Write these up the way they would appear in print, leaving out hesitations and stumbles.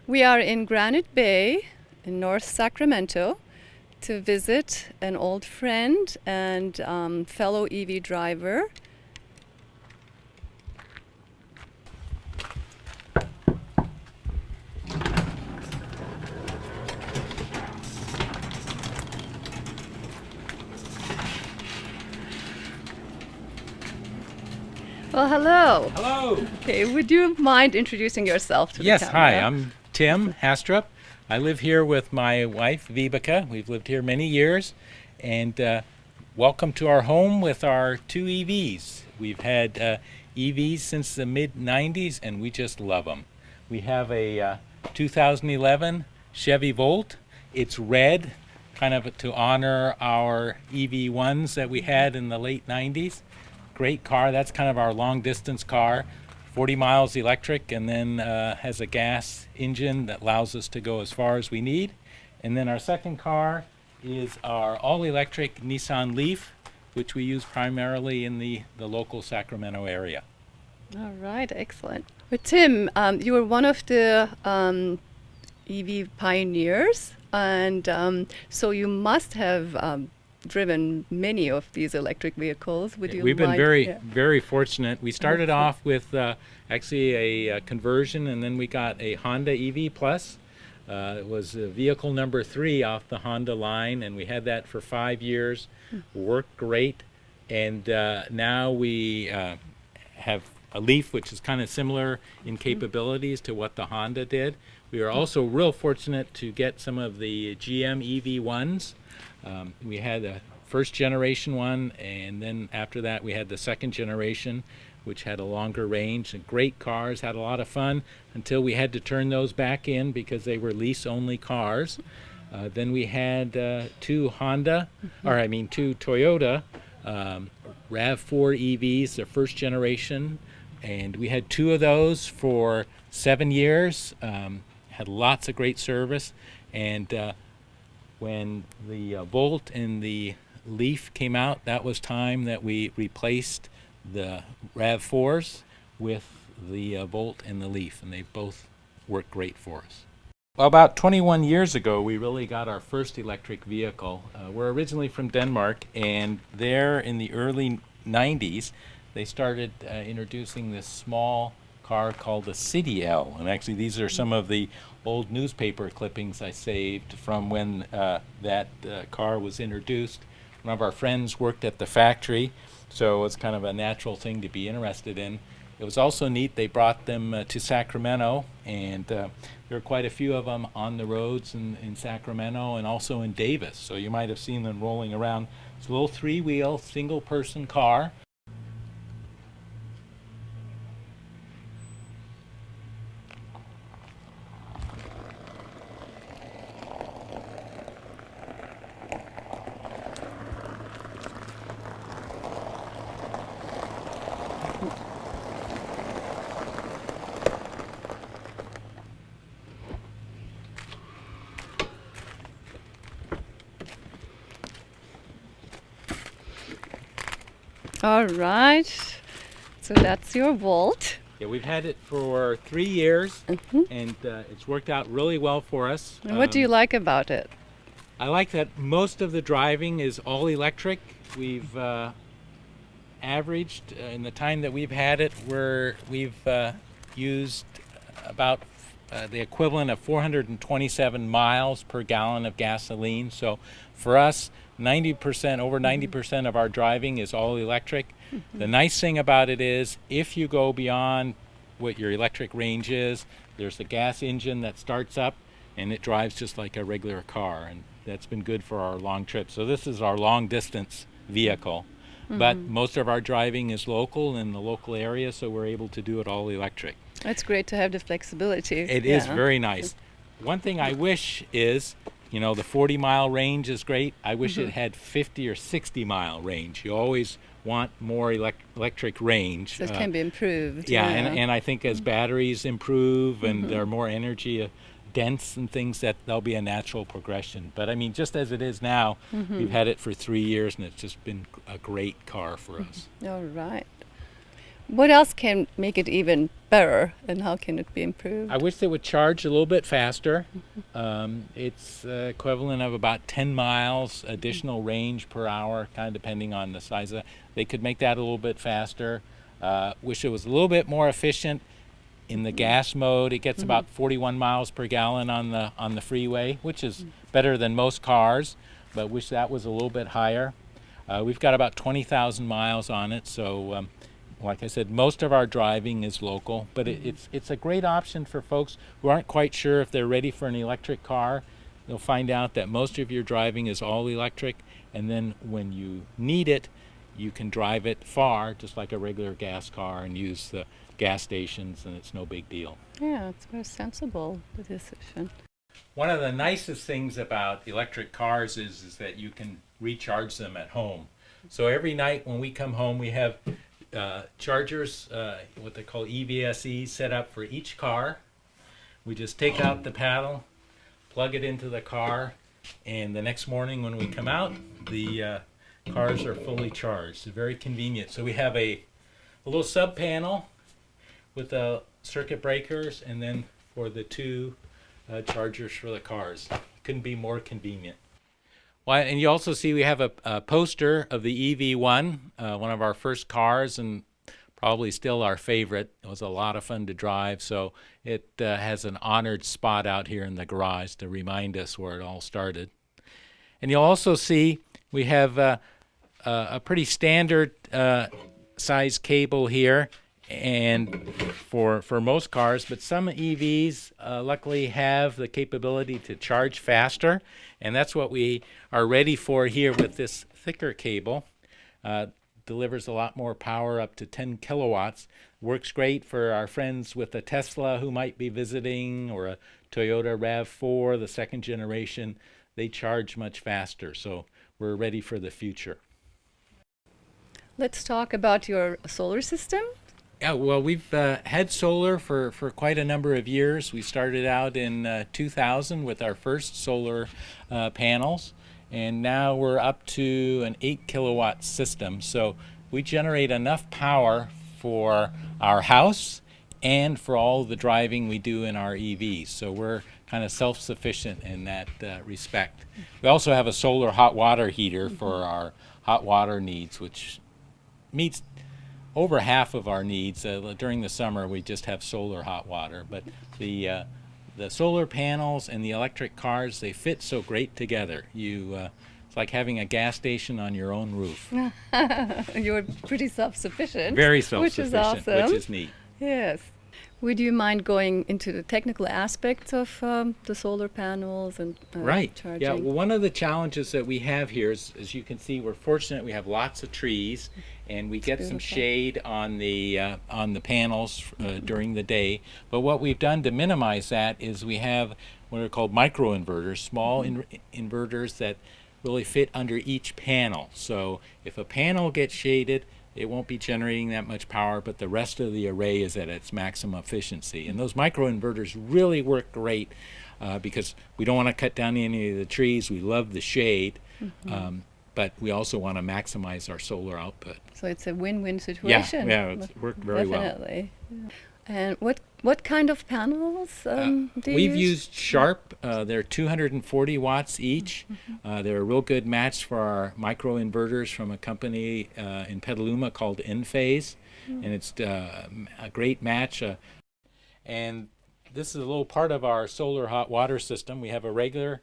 We are in Granite Bay in North Sacramento to visit an old friend and fellow EV driver. Well, hello. Hello. Okay, would you mind introducing yourself to the Yes, hi, camera? I'm Tim Hastrup. I live here with my wife, Vibeke. We've lived here many years, and welcome to our home with our two EVs. We've had EVs since the mid-90s, and we just love them. We have a 2011 Chevy Volt. It's red, kind of to honor our EV1s that we had in the late 90s. Great car. That's kind of our long distance car. 40 miles electric, and then has a gas engine that allows us to go as far as we need. And then our second car is our all-electric Nissan Leaf, which we use primarily in the local Sacramento area. All right, excellent. But Tim, you were one of the EV pioneers, and so you must have driven many of these electric vehicles. Would you We've been mind- very, Yeah. very fortunate. We started off with actually a conversion, and then we got a Honda EV Plus. It was vehicle number 3 off the Honda line, and we had that for 5 years. Worked great, and now we have a Leaf, which is kind of similar in capabilities to what the Honda did. We are also real fortunate to get some of the GM EV1s. We had a first generation one, and then after that we had the second generation, which had a longer range and great cars, had a lot of fun until we had to turn those back in because they were lease only cars. Then we had two Toyota RAV4 EVs, the first generation, and we had 2 of those for 7 years. Had lots of great service, and when the Volt and the Leaf came out, that was time that we replaced the RAV4s with the Volt and the Leaf, and they both work great for us. Well, about 21 years ago, we really got our first electric vehicle. We're originally from Denmark, and there in the early 90s, they started introducing this small car called the City L, and actually these are some of the old newspaper clippings I saved from when that car was introduced. One of our friends worked at the factory, so it's kind of a natural thing to be interested in. It was also neat, they brought them to Sacramento, and there are quite a few of them on the roads in Sacramento and also in Davis, so you might have seen them rolling around. It's a little 3-wheel, single-person car. All right, so that's your Volt. Yeah, we've had it for 3 years, and it's worked out really well for us. And what do you like about it? I like that most of the driving is all electric. We've averaged in the time that we've had it, we've used about the equivalent of 427 miles per gallon of gasoline. So for us, 90%, over 90% of our driving is all electric. The nice thing about it is if you go beyond what your electric range is, there's a gas engine that starts up and it drives just like a regular car, and that's been good for our long trips. So this is our long distance vehicle. But most of our driving is local in the local area, so we're able to do it all electric. It's great to have the flexibility. It is very nice. One thing I wish is, the 40-mile range is great. I wish it had 50 or 60-mile range. You always want more electric range. So it can be improved. Yeah, and I think as batteries improve and they're more energy dense and things, that there'll be a natural progression. But I mean, just as it is now, we've had it for 3 years, and it's just been a great car for us. All right. What else can make it even better, and how can it be improved? I wish they would charge a little bit faster. It's equivalent of about 10 miles additional range per hour, kind of depending on the size of it. They could make that a little bit faster. Wish it was a little bit more efficient in the gas mode. It gets about 41 miles per gallon on the freeway, which is better than most cars, but wish that was a little bit higher. We've got about 20,000 miles on it, so like I said, most of our driving is local, but it's a great option for folks who aren't quite sure if they're ready for an electric car. You'll find out that most of your driving is all electric, and then when you need it, you can drive it far, just like a regular gas car, and use the gas stations, and it's no big deal. Yeah, it's very sensible, the decision. One of the nicest things about electric cars is that you can recharge them at home. So every night when we come home, we have chargers, what they call EVSE, set up for each car. We just take out the paddle, plug it into the car, and the next morning when we come out, the cars are fully charged. It's very convenient. So we have a little sub panel with the circuit breakers, and then for the two chargers for the cars. Couldn't be more convenient. Well, and you also see we have a poster of the EV1, one of our first cars, and probably still our favorite. It was a lot of fun to drive, so it has an honored spot out here in the garage to remind us where it all started. And you'll also see we have a pretty standard size cable here, and for most cars, but some EVs luckily have the capability to charge faster, and that's what we are ready for here with this thicker cable. Delivers a lot more power, up to 10 kilowatts. Works great for our friends with a Tesla who might be visiting, or a Toyota RAV4, the second generation. They charge much faster, so we're ready for the future. Let's talk about your solar system. Yeah, well, we've had solar for quite a number of years. We started out in 2000 with our first solar panels, and now we're up to an 8 kilowatt system. So we generate enough power for our house and for all the driving we do in our EVs. So we're kind of self-sufficient in that respect. We also have a solar hot water heater for our hot water needs, which meets over half of our needs. During the summer, we just have solar hot water. But the solar panels and the electric cars, they fit so great together. It's like having a gas station on your own roof. You're pretty self-sufficient. Very self-sufficient, which is awesome. which is neat. Yes. Would you mind going into the technical aspects of the solar panels and Right. charging? Yeah. Well, one of the challenges that we have here is, as you can see, we're fortunate. We have lots of trees, and we get some shade on the panels during the day. But what we've done to minimize that is we have what are called microinverters, small inverters that really fit under each panel. So if a panel gets shaded, it won't be generating that much power, but the rest of the array is at its maximum efficiency. And those microinverters really work great because we don't want to cut down any of the trees. We love the shade, but we also want to maximize our solar output. So it's a win-win situation. Yeah, it's worked very well. Definitely. Yeah. And what kind of panels do you We've use? used Sharp. They're 240 watts each. They're a real good match for our microinverters from a company in Petaluma called Enphase, and it's a great match. And this is a little part of our solar hot water system. We have a regular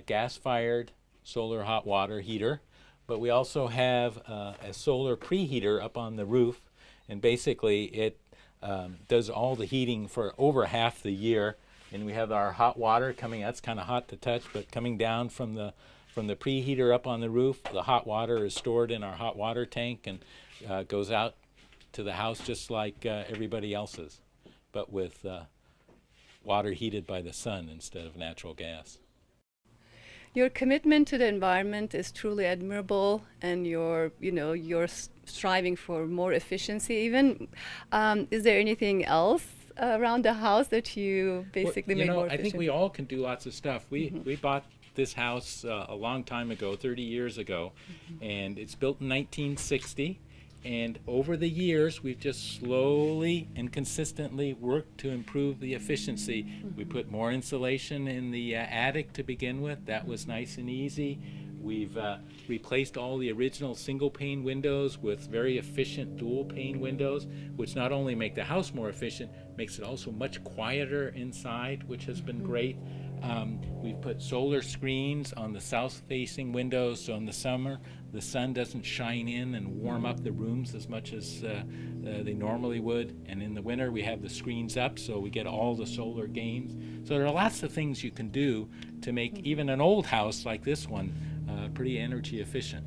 gas-fired solar hot water heater, but we also have a solar preheater up on the roof, and basically it does all the heating for over half the year. And we have our hot water coming. That's kind of hot to touch, but coming down from the preheater up on the roof, the hot water is stored in our hot water tank and goes out to the house just like everybody else's, but with water heated by the sun instead of natural gas. Your commitment to the environment is truly admirable, and you're striving for more efficiency even. Is there anything else around the house that you basically made more efficient? I think we all can do lots of stuff. We bought this house a long time ago, 30 years ago, and it's built in 1960, And over the years, we've just slowly and consistently worked to improve the efficiency. We put more insulation in the attic to begin with. That was nice and easy. We've replaced all the original single pane windows with very efficient dual pane windows, which not only make the house more efficient, makes it also much quieter inside, which has been great. We've put solar screens on the south-facing windows, so in the summer the sun doesn't shine in and warm up the rooms as much as they normally would. And in the winter we have the screens up, so we get all the solar gains. So there are lots of things you can do to make even an old house like this one pretty energy efficient.